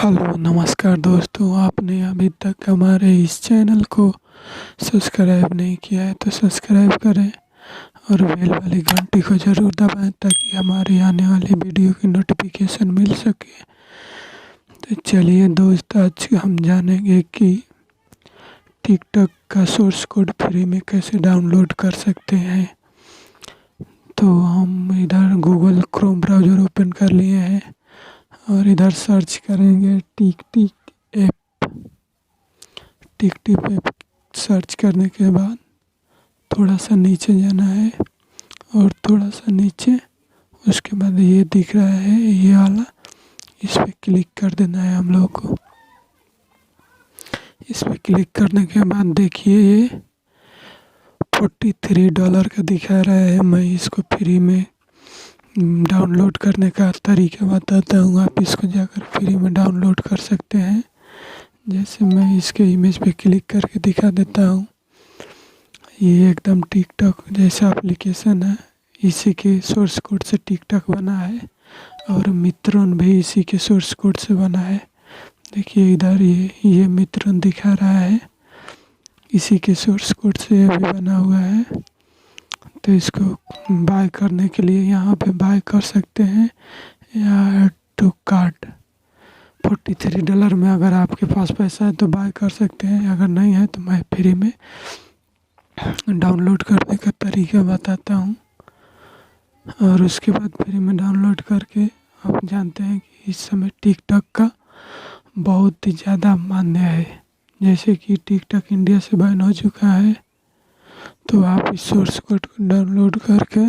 Hello नमस्कार दोस्तों, आपने अभी तक हमारे इस चैनल को सब्सक्राइब नहीं किया है तो सब्सक्राइब करें और बेल वाली घंटी को ज़रूर दबाएं ताकि हमारी आने वाली वीडियो की नोटिफिकेशन मिल सके। तो चलिए दोस्त, आज हम जानेंगे कि टिकटॉक का सोर्स कोड फ्री में कैसे डाउनलोड कर सकते हैं। तो हम इधर गूगल क्रोम ब्राउज़र ओपन कर लिए हैं और इधर सर्च करेंगे टिक टिक ऐप। सर्च करने के बाद थोड़ा सा नीचे जाना है और थोड़ा सा नीचे, उसके बाद ये दिख रहा है ये वाला, इस पर क्लिक कर देना है हम लोग को। इस पर क्लिक करने के बाद देखिए ये $43 का दिखा रहा है। मैं इसको फ्री में डाउनलोड करने का तरीका बताता हूँ, आप इसको जाकर फ्री में डाउनलोड कर सकते हैं। जैसे मैं इसके इमेज पे क्लिक करके दिखा देता हूँ। ये एकदम टिकटॉक जैसा एप्लीकेशन है, इसी के सोर्स कोड से टिकटॉक बना है और मित्रों भी इसी के सोर्स कोड से बना है। देखिए इधर ये मित्रों दिखा रहा है, इसी के सोर्स कोड से भी बना हुआ है। तो इसको बाय करने के लिए यहाँ पे बाय कर सकते हैं या ऐड टू कार्ट। $43 में अगर आपके पास पैसा है तो बाय कर सकते हैं, अगर नहीं है तो मैं फ्री में डाउनलोड करने का तरीका बताता हूँ। और उसके बाद फ्री में डाउनलोड करके आप जानते हैं कि इस समय टिकटॉक का बहुत ही ज़्यादा मान्य है। जैसे कि टिकटॉक इंडिया से बैन हो चुका है, तो आप इस सोर्स कोड को डाउनलोड करके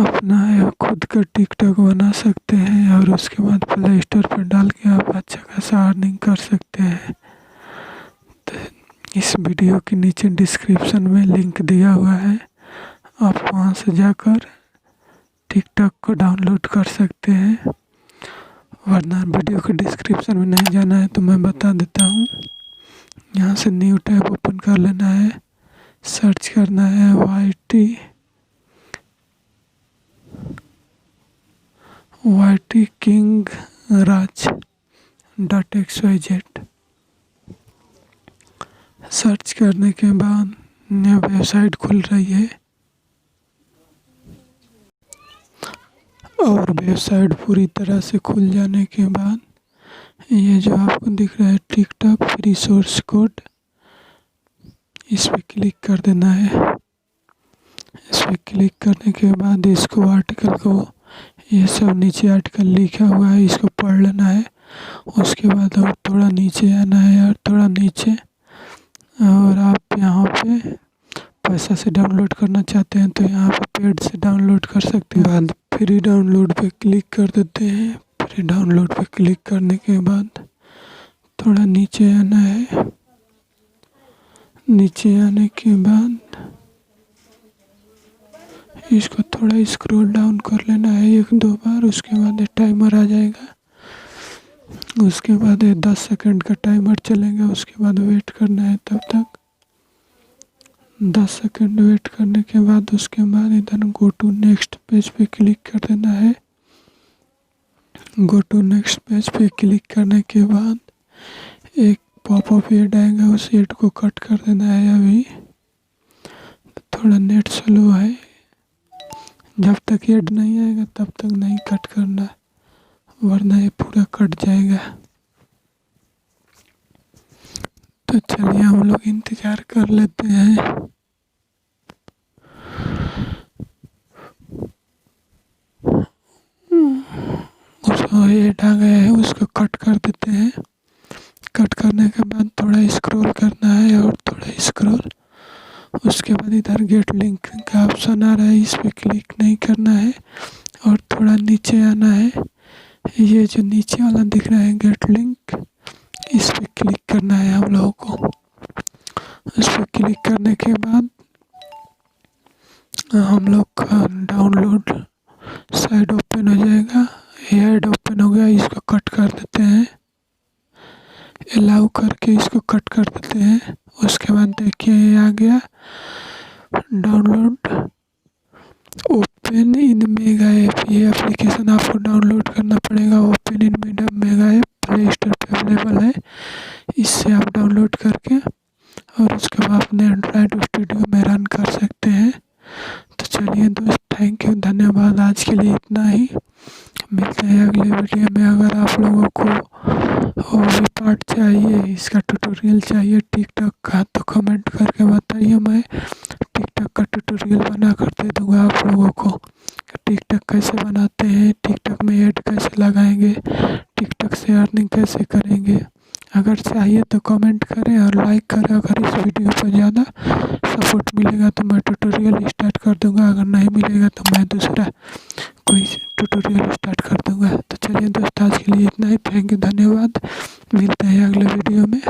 अपना खुद का टिकटॉक बना सकते हैं और उसके बाद प्ले स्टोर पर डाल के आप अच्छा खासा अर्निंग कर सकते हैं। तो इस वीडियो के नीचे डिस्क्रिप्शन में लिंक दिया हुआ है, आप वहां से जाकर टिकटॉक को डाउनलोड कर सकते हैं। वरना वीडियो के डिस्क्रिप्शन में नहीं जाना है तो मैं बता देता हूँ। यहाँ से न्यू टैब ओपन कर लेना है, सर्च करना है YT किंग राज .xyz। सर्च करने के बाद नया वेबसाइट खुल रही है और वेबसाइट पूरी तरह से खुल जाने के बाद ये जो आपको दिख रहा है टिकटॉक फ्री सोर्स कोड, इस पर क्लिक कर देना है। इस पर क्लिक करने के बाद इसको आर्टिकल को, ये सब नीचे आर्टिकल लिखा हुआ है, इसको पढ़ लेना है। उसके बाद और थोड़ा नीचे आना है और थोड़ा नीचे, और आप यहाँ पे पैसा से डाउनलोड करना चाहते हैं तो यहाँ पे पेड से डाउनलोड कर सकते हैं। बाद फ्री डाउनलोड पे क्लिक कर देते हैं। फ्री डाउनलोड पे क्लिक करने के बाद थोड़ा नीचे आना है। नीचे आने के बाद इसको थोड़ा स्क्रॉल डाउन कर लेना है 1-2 बार, उसके बाद टाइमर आ जाएगा। उसके बाद 10 सेकंड का टाइमर चलेगा, उसके बाद वेट करना है। तब तक 10 सेकंड वेट करने के बाद उसके बाद इधर गो टू नेक्स्ट पेज पे क्लिक कर देना है। गो टू नेक्स्ट पेज पे क्लिक करने के बाद एक पॉपअप ऐड आएगा, उस ऐड को कट कर देना है। अभी थोड़ा नेट स्लो है, जब तक ऐड नहीं आएगा तब तक नहीं कट करना, वरना ये पूरा कट जाएगा। तो चलिए हम लोग इंतजार कर लेते हैं। उसको ऐड आ गया है, उसको कट कर देते हैं। कट करने के बाद थोड़ा स्क्रॉल करना है और थोड़ा स्क्रॉल, उसके बाद इधर गेट लिंक का ऑप्शन आ रहा है, इस पे क्लिक नहीं करना है और थोड़ा नीचे आना है। ये जो नीचे वाला दिख रहा है गेट लिंक, इस पे क्लिक करना है हम लोगों को। इस पे क्लिक करने के बाद हम लोग का डाउनलोड साइड ओपन हो जाएगा। ऐड ओपन हो गया, इसको कट कर देते हैं। अलाउ करके इसको कट कर देते हैं। उसके बाद देखिए ये आ गया download open in mega app. ये एप्लीकेशन आपको डाउनलोड करना पड़ेगा। ओपन इन मीडियम मेगा है, प्ले स्टोर पे अवेलेबल है। इससे आप डाउनलोड करके और उसके बाद अपने एंड्रॉयड स्टूडियो में रन कर सकते हैं। तो चलिए दोस्त, थैंक यू, धन्यवाद। आज के लिए इतना ही, मिलते हैं अगले वीडियो में। अगर आप लोगों को और भी पार्ट चाहिए, इसका ट्यूटोरियल चाहिए टिकटॉक का, तो कमेंट करके बताइए, मैं टिकटॉक का ट्यूटोरियल बना कर दे दूँगा आप लोगों को। टिकटॉक कैसे बनाते हैं, टिकटॉक में ऐड कैसे लगाएंगे, टिकटॉक से अर्निंग कैसे करेंगे। अगर चाहिए तो कमेंट करें और लाइक करें। अगर इस वीडियो पर ज़्यादा सपोर्ट मिलेगा तो मैं ट्यूटोरियल स्टार्ट कर दूंगा, अगर नहीं मिलेगा तो मैं दूसरा कोई ट्यूटोरियल स्टार्ट कर दूंगा। तो चलिए दोस्त, आज के लिए इतना ही। थैंक यू, धन्यवाद। मिलते हैं अगले वीडियो में।